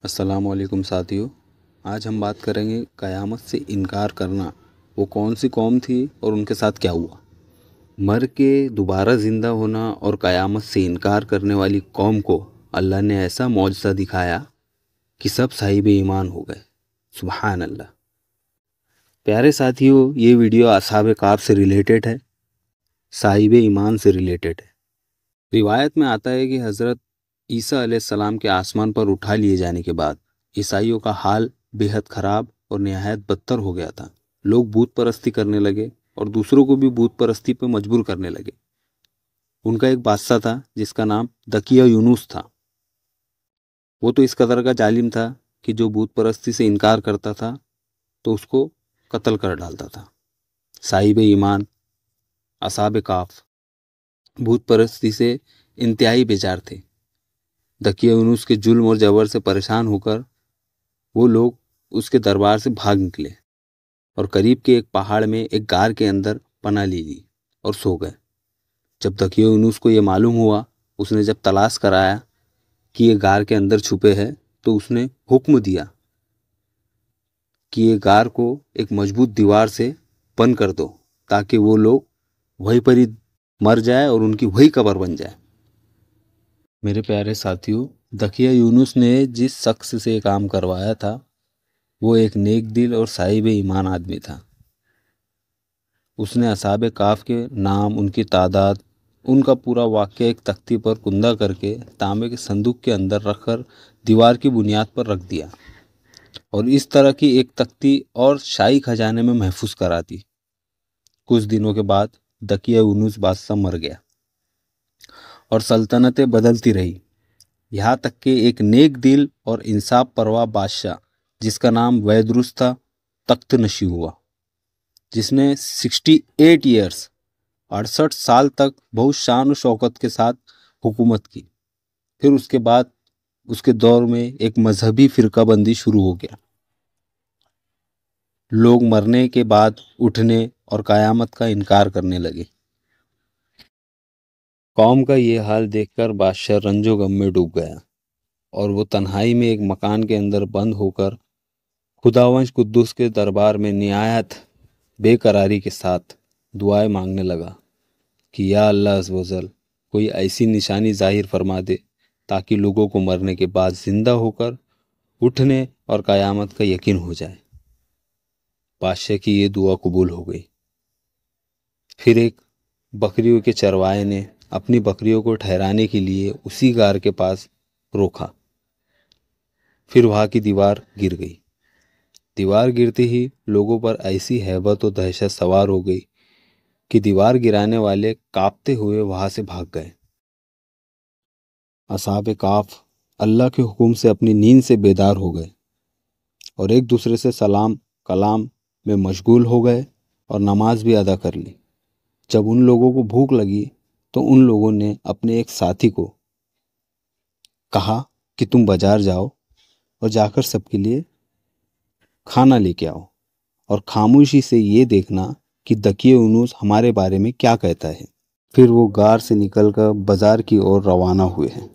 السلام علیکم ساتھیو، آج ہم بات کریں گے قیامت سے انکار کرنا وہ کون سی قوم تھی اور ان کے ساتھ کیا ہوا۔ مر کے دوبارہ زندہ ہونا اور قیامت سے انکار کرنے والی قوم کو اللہ نے ایسا معجزہ دکھایا کہ سب صاحب ایمان ہو گئے۔ سبحان اللہ۔ پیارے ساتھیو، یہ ویڈیو اصحاب کہف سے ریلیٹڈ ہے، صاحب ایمان سے ریلیٹڈ ہے۔ روایت میں آتا ہے کہ حضرت عیسیٰ علیہ السلام کے آسمان پر اٹھا لیے جانے کے بعد عیسائیوں کا حال بے حد خراب اور نہایت بدتر ہو گیا تھا۔ لوگ بت پرستی کرنے لگے اور دوسروں کو بھی بت پرستی پہ مجبور کرنے لگے۔ ان کا ایک بادشاہ تھا جس کا نام دقیہ یونس تھا۔ وہ تو اس قدر کا ظالم تھا کہ جو بت پرستی سے انکار کرتا تھا تو اس کو قتل کر ڈالتا تھا۔ صاحب ایمان اصحاب کہف بت پرستی سے انتہائی بیزار تھے۔ دقیہ یونس کے ظلم اور جبر سے پریشان ہو کر وہ لوگ اس کے دربار سے بھاگ نکلے اور قریب کے ایک پہاڑ میں ایک غار کے اندر پناہ لی اور سو گئے۔ جب دقیہ یونس کو یہ معلوم ہوا، اس نے جب تلاش کرایا کہ یہ غار کے اندر چھپے ہے تو اس نے حکم دیا کہ یہ غار کو ایک مضبوط دیوار سے بند کر دو تاکہ وہ لوگ وہیں پر ہی مر جائے اور ان کی وہی قبر بن جائے۔ میرے پیارے ساتھیو، دقیہ یونس نے جس شخص سے یہ کام کروایا تھا وہ ایک نیک دل اور صاحب ایمان آدمی تھا۔ اس نے اصحاب کہف کے نام، ان کی تعداد، ان کا پورا واقعہ ایک تختی پر کندہ کر کے تانبے کے صندوق کے اندر رکھ کر دیوار کی بنیاد پر رکھ دیا اور اس طرح کی ایک تختی اور شاہی خزانے میں محفوظ کرا دی۔ کچھ دنوں کے بعد دقیہ یونس بادشاہ مر گیا اور سلطنتیں بدلتی رہی، یہاں تک کہ ایک نیک دل اور انصاف پروا بادشاہ جس کا نام ویدروس تھا تخت نشین ہوا، جس نے 68 سال تک بہت شان و شوکت کے ساتھ حکومت کی۔ پھر اس کے بعد اس کے دور میں ایک مذہبی فرقہ بندی شروع ہو گیا۔ لوگ مرنے کے بعد اٹھنے اور قیامت کا انکار کرنے لگے۔ قوم کا یہ حال دیکھ کر بادشاہ رنج و غم میں ڈوب گیا اور وہ تنہائی میں ایک مکان کے اندر بند ہو کر خداوند قدوس کے دربار میں نہایت بے قراری کے ساتھ دعائیں مانگنے لگا کہ یا اللہ عز و جل کوئی ایسی نشانی ظاہر فرما دے تاکہ لوگوں کو مرنے کے بعد زندہ ہو کر اٹھنے اور قیامت کا یقین ہو جائے۔ بادشاہ کی یہ دعا قبول ہو گئی۔ پھر ایک بکریوں کے چرواہے نے اپنی بکریوں کو ٹھہرانے کے لیے اسی غار کے پاس روکا۔ پھر وہاں کی دیوار گر گئی۔ دیوار گرتے ہی لوگوں پر ایسی ہیبت و دہشت سوار ہو گئی کہ دیوار گرانے والے کانپتے ہوئے وہاں سے بھاگ گئے۔ اصحاب کہف اللہ کے حکم سے اپنی نیند سے بیدار ہو گئے اور ایک دوسرے سے سلام کلام میں مشغول ہو گئے اور نماز بھی ادا کر لی۔ جب ان لوگوں کو بھوک لگی تو ان لوگوں نے اپنے ایک ساتھی کو کہا کہ تم بازار جاؤ اور جا کر سب کے لیے کھانا لے کے آؤ اور خاموشی سے یہ دیکھنا کہ دقیہ یونس ہمارے بارے میں کیا کہتا ہے۔ پھر وہ غار سے نکل کر بازار کی اور روانہ ہوئے ہیں۔